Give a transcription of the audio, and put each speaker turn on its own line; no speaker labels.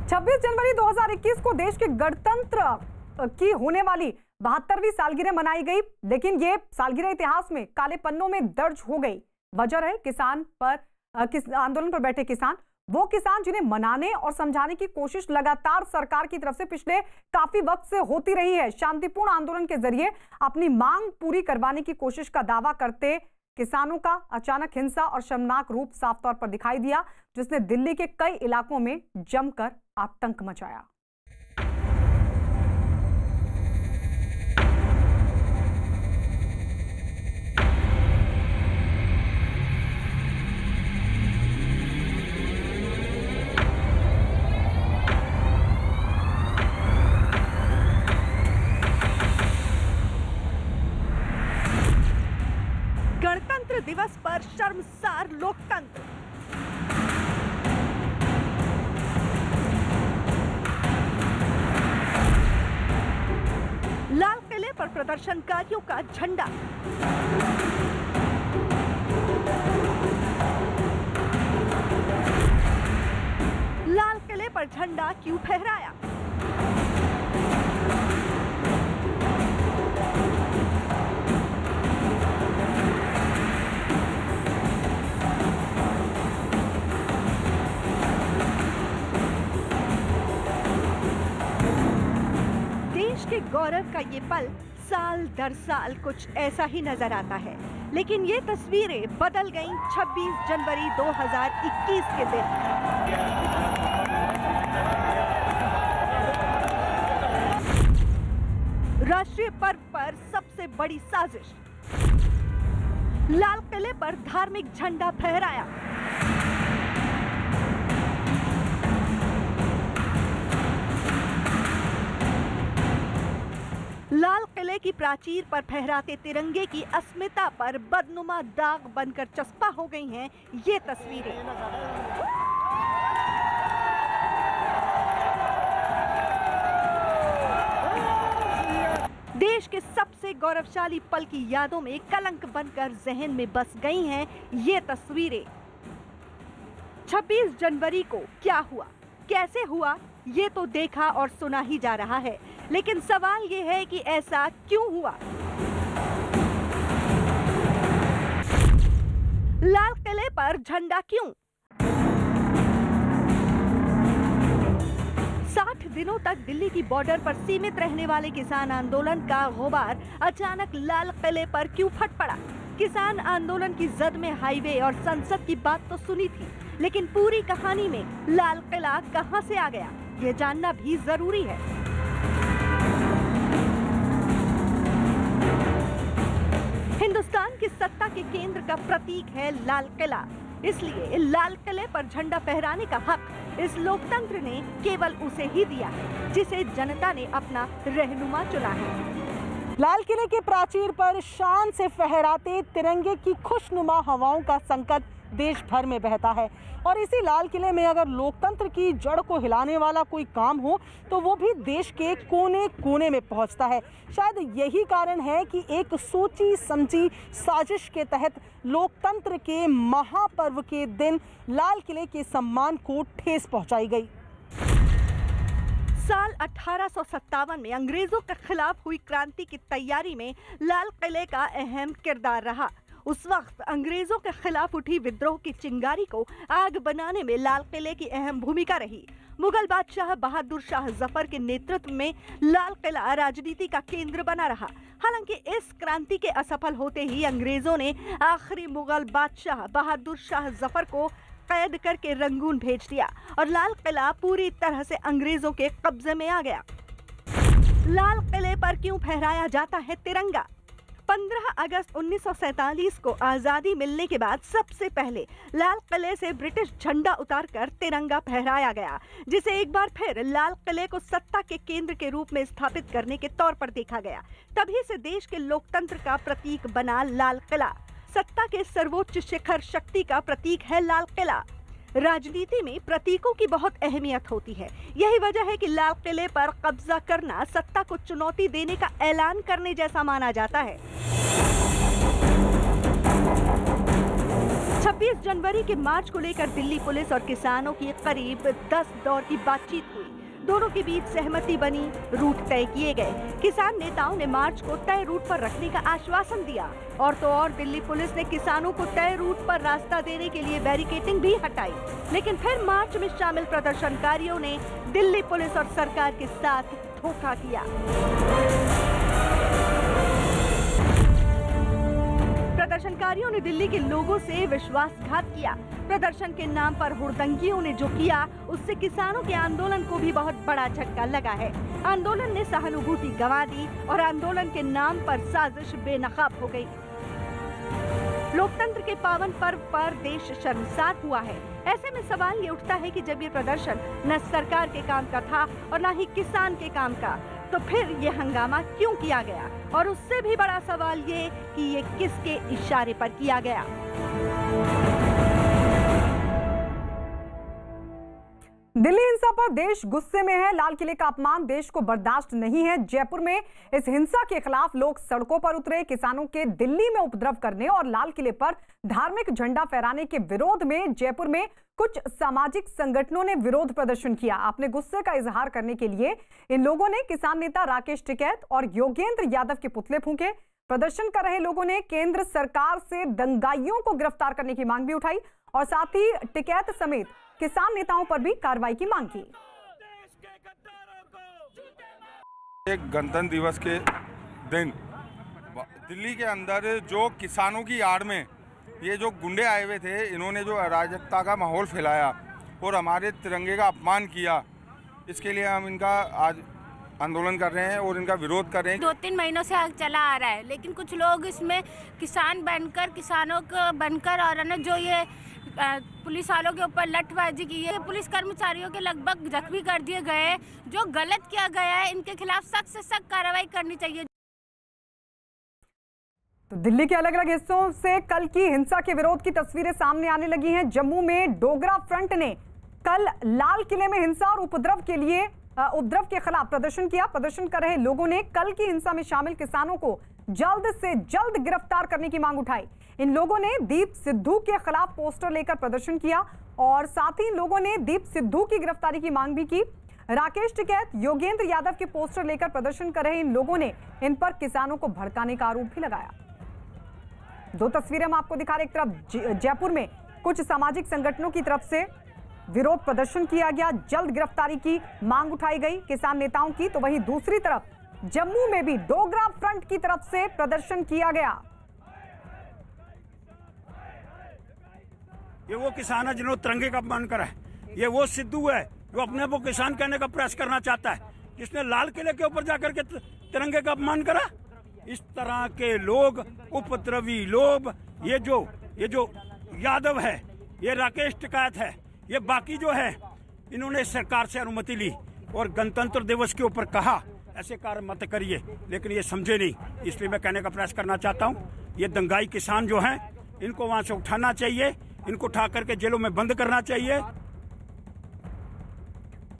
26 जनवरी 2021 को देश के गणतंत्र की होने वाली 72वीं सालगिरह मनाई गई, लेकिन ये सालगिरह इतिहास में काले पन्नों में दर्ज हो गई। वजह है आंदोलन पर बैठे किसान, वो किसान जिन्हें मनाने और समझाने की कोशिश लगातार सरकार की तरफ से पिछले काफी वक्त से होती रही है। शांतिपूर्ण आंदोलन के जरिए अपनी मांग पूरी करवाने की कोशिश का दावा करते किसानों का अचानक हिंसा और शर्मनाक रूप साफ तौर पर दिखाई दिया, जिसने दिल्ली के कई इलाकों में जमकर आतंक मचाया।
गणतंत्र दिवस पर शर्मसार लोकतंत्र। लाल किले पर प्रदर्शनकारियों का झंडा। लाल किले पर झंडा क्यों फहराया? के गौरव का ये पल साल दर साल कुछ ऐसा ही नजर आता है, लेकिन ये तस्वीरें बदल गईं 26 जनवरी 2021 के दिन। राष्ट्रीय पर्व पर सबसे बड़ी साजिश। लाल किले पर धार्मिक झंडा फहराया। लाल किले की प्राचीर पर फहराते तिरंगे की अस्मिता पर बदनुमा दाग बनकर चस्पा हो गई हैं ये तस्वीरें। देश के सबसे गौरवशाली पल की यादों में कलंक बनकर जहन में बस गई हैं ये तस्वीरें। 26 जनवरी को क्या हुआ, कैसे हुआ, ये तो देखा और सुना ही जा रहा है, लेकिन सवाल ये है कि ऐसा क्यों हुआ? लाल किले पर झंडा क्यों? 60 दिनों तक दिल्ली की बॉर्डर पर सीमित रहने वाले किसान आंदोलन का गुबार अचानक लाल किले पर क्यों फट पड़ा? किसान आंदोलन की जद में हाईवे और संसद की बात तो सुनी थी, लेकिन पूरी कहानी में लाल किला कहां से आ गया, ये जानना भी जरूरी है। हिंदुस्तान की सत्ता के केंद्र का प्रतीक है लाल किला, इसलिए लाल किले पर झंडा फहराने का हक इस लोकतंत्र ने केवल उसे ही दिया है जिसे जनता ने अपना रहनुमा चुना है।
लाल किले के प्राचीर पर शान से फहराते तिरंगे की खुशनुमा हवाओं का संकट देश भर में बहता है, और इसी लाल किले में अगर लोकतंत्र की जड़ को हिलाने वाला कोई काम हो तो वो भी देश के कोने कोने में पहुंचता है। शायद यही कारण है कि एक सोची समझी साजिश के तहत लोकतंत्र के महापर्व के दिन लाल किले के सम्मान को ठेस पहुंचाई गई।
साल 1857 में अंग्रेजों के खिलाफ हुई क्रांति की तैयारी में लाल किले का अहम किरदार रहा। उस वक्त अंग्रेजों के खिलाफ उठी विद्रोह की चिंगारी को आग बनाने में लाल किले की अहम भूमिका रही। मुगल बादशाह बहादुर शाह जफर के नेतृत्व में लाल किला राजनीति का केंद्र बना रहा। हालांकि इस क्रांति के असफल होते ही अंग्रेजों ने आखिरी मुगल बादशाह बहादुर शाह जफर को कैद करके रंगून भेज दिया और लाल किला पूरी तरह से अंग्रेजों के कब्जे में आ गया। लाल किले पर क्यों फहराया जाता है तिरंगा? 15 अगस्त 1947 को आजादी मिलने के बाद सबसे पहले लाल किले से ब्रिटिश झंडा उतारकर तिरंगा फहराया गया, जिसे एक बार फिर लाल किले को सत्ता के केंद्र के रूप में स्थापित करने के तौर पर देखा गया। तभी से देश के लोकतंत्र का प्रतीक बना लाल किला। सत्ता के सर्वोच्च शिखर शक्ति का प्रतीक है लाल किला। राजनीति में प्रतीकों की बहुत अहमियत होती है। यही वजह है कि लाल किले पर कब्जा करना सत्ता को चुनौती देने का ऐलान करने जैसा माना जाता है। 26 जनवरी के मार्च को लेकर दिल्ली पुलिस और किसानों की करीब 10 दौर की बातचीत हुई। दोनों के बीच सहमति बनी, रूट तय किए गए। किसान नेताओं ने मार्च को तय रूट पर रखने का आश्वासन दिया और तो और दिल्ली पुलिस ने किसानों को तय रूट पर रास्ता देने के लिए बैरिकेडिंग भी हटाई। लेकिन फिर मार्च में शामिल प्रदर्शनकारियों ने दिल्ली पुलिस और सरकार के साथ धोखा किया। प्रदर्शनकारियों ने दिल्ली के लोगों से विश्वासघात किया। प्रदर्शन के नाम पर हुड़दंगियों ने जो किया, उससे किसानों के आंदोलन को भी बहुत बड़ा झटका लगा है। आंदोलन ने सहानुभूति गंवा दी और आंदोलन के नाम पर साजिश बेनकाब हो गई। लोकतंत्र के पावन पर्व पर देश शर्मसार हुआ है। ऐसे में सवाल ये उठता है कि जब ये प्रदर्शन न सरकार के काम का था और न ही किसान के काम का, तो फिर ये हंगामा क्यों किया गया? और उससे भी बड़ा सवाल ये कि ये किसके इशारे पर किया गया?
दिल्ली हिंसा पर देश गुस्से में है। लाल किले का अपमान देश को बर्दाश्त नहीं है। जयपुर में इस हिंसा के खिलाफ लोग सड़कों पर उतरे। किसानों के दिल्ली में उपद्रव करने और लाल किले पर धार्मिक झंडा फहराने के विरोध में जयपुर में कुछ सामाजिक संगठनों ने विरोध प्रदर्शन किया। अपने गुस्से का इजहार करने के लिए इन लोगों ने किसान नेता राकेश टिकैत और योगेंद्र यादव के पुतले फूंके। प्रदर्शन कर रहे लोगों ने केंद्र सरकार से दंगाइयों को गिरफ्तार करने की मांग भी उठाई और साथ ही टिकैत समेत किसान नेताओं पर भी कार्रवाई की मांग की।
एक गणतंत्र दिवस के दिन दिल्ली के अंदर जो किसानों की आड़ में ये जो गुंडे आए हुए थे, इन्होंने जो अराजकता का माहौल फैलाया और हमारे तिरंगे का अपमान किया, इसके लिए हम इनका आज आंदोलन कर रहे हैं और इनका विरोध कर रहे हैं।
2-3 महीनों से चला आ रहा है, लेकिन कुछ लोग इसमें किसान बनकर, किसानों को बनकर और न जो ये पुलिस वालों के ऊपर लठबाजी की है, पुलिस कर्मचारियों के लगभग जख्मी कर दिए गए। जो गलत किया गया है, इनके खिलाफ सख्त से सख्त कार्रवाई करनी चाहिए।
तो दिल्ली के अलग अलग हिस्सों से कल की हिंसा के विरोध की तस्वीरें सामने आने लगी हैं। जम्मू में डोगरा फ्रंट ने कल लाल किले में हिंसा और उपद्रव के खिलाफ प्रदर्शन किया। प्रदर्शन कर रहे लोगों ने कल की हिंसा में शामिल किसानों को जल्द से जल्द गिरफ्तार करने की मांग उठाई। इन लोगों ने दीप सिद्धू के खिलाफ पोस्टर लेकर प्रदर्शन किया और साथ ही लोगों ने दीप सिद्धू की गिरफ्तारी की मांग भी की। राकेश टिकैत, योगेंद्र यादव के पोस्टर लेकर प्रदर्शन कर रहे इन लोगों ने इन पर किसानों को भड़काने का आरोप भी लगाया। दो तस्वीरें हम आपको दिखा रहे। एक तरफ जयपुर में कुछ सामाजिक संगठनों की तरफ से विरोध प्रदर्शन किया गया, जल्द गिरफ्तारी की मांग उठाई गई किसान नेताओं की, तो वहीं दूसरी तरफ जम्मू में भी डोगरा फ्रंट की तरफ से प्रदर्शन किया गया।
ये वो किसान है जिन्होंने तिरंगे का अपमान करा है। ये वो सिद्धू है जो अपने को किसान कहने का प्रयास करना चाहता है, जिसने लाल किले के ऊपर जाकर के तिरंगे का अपमान करा। इस तरह के लोग, उपद्रवी लोग, ये जो यादव है, ये राकेश टिकैत है, ये बाकी जो है, इन्होंने सरकार से अनुमति ली और गणतंत्र दिवस के ऊपर कहा ऐसे कार्य मत करिए, लेकिन ये समझे नहीं। इसलिए मैं कहने का प्रयास करना चाहता हूँ, ये दंगाई किसान जो हैं, इनको वहाँ से उठाना चाहिए, इनको उठा करके जेलों में बंद करना चाहिए।